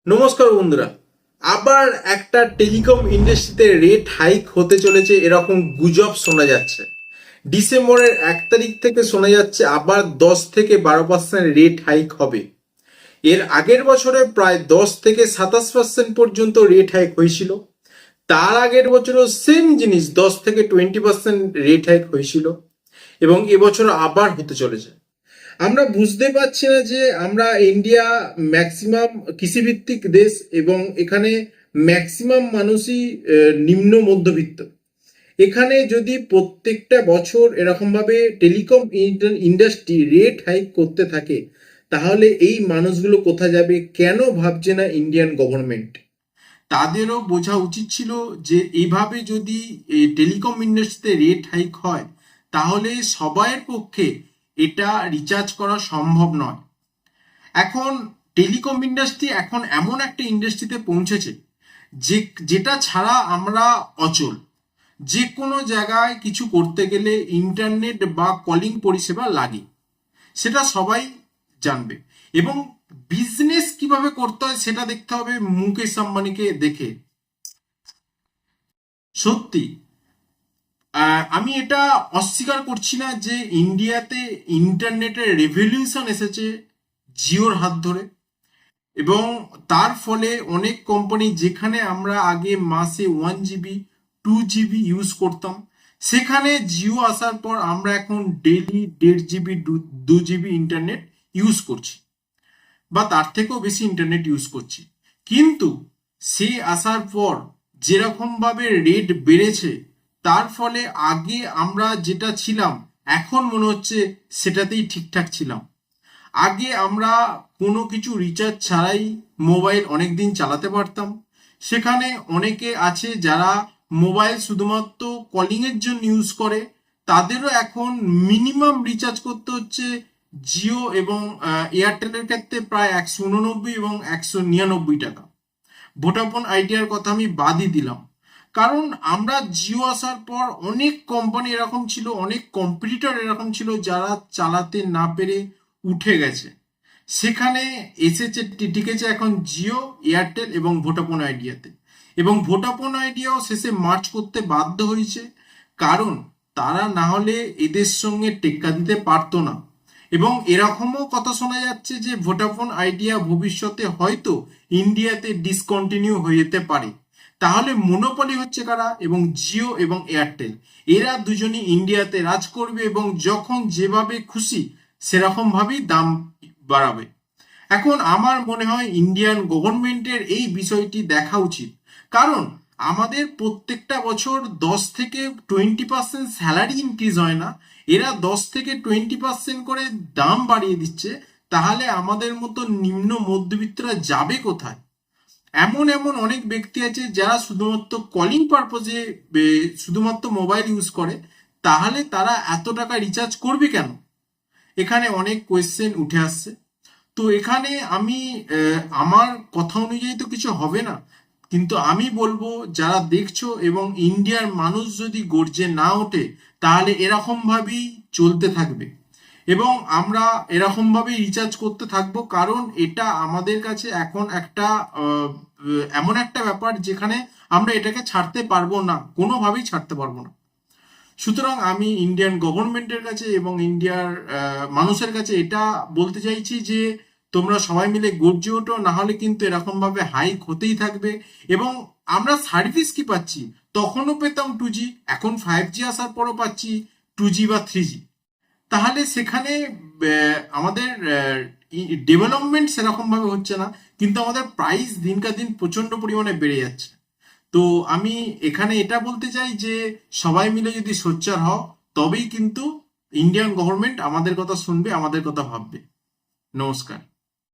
নমস্কার বন্ধুরা। আবার একটা টেলিকম ইন্ডাস্ট্রিতে রেট হাইক হতে চলেছে এরকম গুজব শোনা যাচ্ছে। ডিসেম্বরের 1 তারিখ থেকে শোনা যাচ্ছে আবার 10 থেকে 12% রেট হাইক হবে। এর আগের বছরে প্রায় 10 থেকে 27% পর্যন্ত রেট হাইক হয়েছিল। তার আগের বছরও সেম জিনিস 10 থেকে 20% রেট হাইক হয়েছিল এবং এবছর আবার হতে চলেছে। আমরা বুঝতে পারছি না যে আমরা ইন্ডিয়া ম্যাক্সিমাম কৃষিভিত্তিক দেশ এবং এখানে ম্যাক্সিমাম মানুষই নিম্ন মধ্যবিত্ত। এখানে যদি প্রত্যেকটা বছর এরকমভাবে টেলিকম ইন্ডাস্ট্রি রেট হাইক করতে থাকে, তাহলে এই মানুষগুলো কোথায় যাবে? কেন ভাবছে না ইন্ডিয়ান গভর্নমেন্ট? তাদেরও বোঝা উচিত ছিল যে এইভাবে যদি টেলিকম ইন্ডাস্ট্রিতে রেট হাইক হয়, তাহলে সবাইয়ের পক্ষে এটা রিচার্জ করা সম্ভব নয়। এখন টেলিকম ইন্ডাস্ট্রি এখন এমন একটা ইন্ডাস্ট্রিতে পৌঁছেছে যেটা ছাড়া আমরা অচল। যে কোনো জায়গায় কিছু করতে গেলে ইন্টারনেট বা কলিং পরিষেবা লাগে, সেটা সবাই জানবে। এবং বিজনেস কিভাবে করতে হয় সেটা দেখতে হবে মুকেশ আম্বানিকে দেখে। সত্যি আমি এটা অস্বীকার করছি না যে ইন্ডিয়াতে ইন্টারনেটের রেভলিউশন এসেছে জিওর হাত ধরে, এবং তার ফলে অনেক কোম্পানি, যেখানে আমরা আগে মাসে 1 GB 2 GB ইউজ করতাম, সেখানে জিও আসার পর আমরা এখন daily 1.5 GB 2 GB internet use করছি, বা তার থেকেও বেশি ইন্টারনেট ইউজ করছি। কিন্তু সে আসার পর যেরকম ভাবে রেট বেড়েছে, তার ফলে আগে আমরা যেটা ছিলাম এখন মনে হচ্ছে সেটাতেই ঠিকঠাক ছিলাম। আগে আমরা কোনো কিছু রিচার্জ ছাড়াই মোবাইল অনেক দিন চালাতে পারতাম। সেখানে অনেকে আছে যারা মোবাইল শুধুমাত্র কলিং এর জন্য ইউজ করে, তাদেরও এখন মিনিমাম রিচার্জ করতে হচ্ছে জিও এবং এয়ারটেলের ক্ষেত্রে প্রায় 189 এবং 199 টাকা। ভোডাফোন আইডিয়ার কথা আমি বাদই দিলাম, কারণ আমরা জিও আসার পর অনেক কোম্পানি এরকম ছিল, অনেক কম্পিটিটর এরকম ছিল যারা চালাতে না পেরে উঠে গেছে। সেখানে এসেছে, টিকেছে এখন জিও, এয়ারটেল এবং ভোডাফোন আইডিয়াতে। এবং ভোডাফোন আইডিয়াও শেষে মার্চ করতে বাধ্য হয়েছে, কারণ তারা না হলে এদের সঙ্গে টেক্কা দিতে পারতো না। এবং এরকমও কথা শোনা যাচ্ছে যে ভোডাফোন আইডিয়া ভবিষ্যতে হয়তো ইন্ডিয়াতে ডিসকন্টিনিউ হয়ে যেতে পারে। তাহলে মনোপলি হচ্ছে কারা? এবং জিও এবং এয়ারটেল, এরা দুজনই ইন্ডিয়াতে রাজ করবে এবং যখন যেভাবে খুশি সেরকম ভাবেই দাম বাড়াবে। এখন আমার মনে হয় ইন্ডিয়ান গভর্নমেন্টের এই বিষয়টি দেখা উচিত, কারণ আমাদের প্রত্যেকটা বছর 10 থেকে 20% স্যালারি ইনক্রিজ হয় না, এরা 10 থেকে 20% করে দাম বাড়িয়ে দিচ্ছে। তাহলে আমাদের মতো নিম্ন মধ্যবিত্তরা যাবে কোথায়? এমন এমন অনেক ব্যক্তি আছে যারা শুধুমাত্র কলিং পারপোজে শুধুমাত্র মোবাইল ইউজ করে, তাহলে তারা এত টাকা রিচার্জ করবে কেন? এখানে অনেক কোয়েশ্চেন উঠে আসছে। তো এখানে আমি আমার কথা অনুযায়ী তো কিছু হবে না, কিন্তু আমি বলবো যারা দেখছো এবং ইন্ডিয়ার মানুষ যদি গর্জে না ওঠে, তাহলে এরকম ভাবেই চলতে থাকবে এবং আমরা এরকম ভাবেই রিচার্জ করতে থাকবো। কারণ এটা আমাদের কাছে এখন একটা এমন একটা ব্যাপার যেখানে আমরা এটাকে ছাড়তে পারবো না, কোনোভাবেই ছাড়তে পারবো না। সুতরাং আমি ইন্ডিয়ান গভর্নমেন্টের কাছে এবং ইন্ডিয়ার মানুষের কাছে এটা বলতে চাইছি যে তোমরা সবাই মিলে গর্জে ওঠো, না হলে কিন্তু এরকম ভাবে হাইক হতেই থাকবে। এবং আমরা সার্ভিস কি পাচ্ছি? তখনও পেতাম 2G, এখন 5G আসার পরও পাচ্ছি 2G বা 3G। তাহলে সেখানে আমাদের ডেভেলপমেন্ট সেরকম ভাবে হচ্ছে না, কিন্তু আমাদের প্রাইস দিনকা দিন প্রচন্ড পরিমাণে বেড়ে যাচ্ছে। তো আমি এখানে এটা বলতে চাই যে সবাই মিলে যদি সোচ্চার হও, তবেই কিন্তু ইন্ডিয়ান গভর্নমেন্ট আমাদের কথা শুনবে, আমাদের কথা ভাববে। নমস্কার।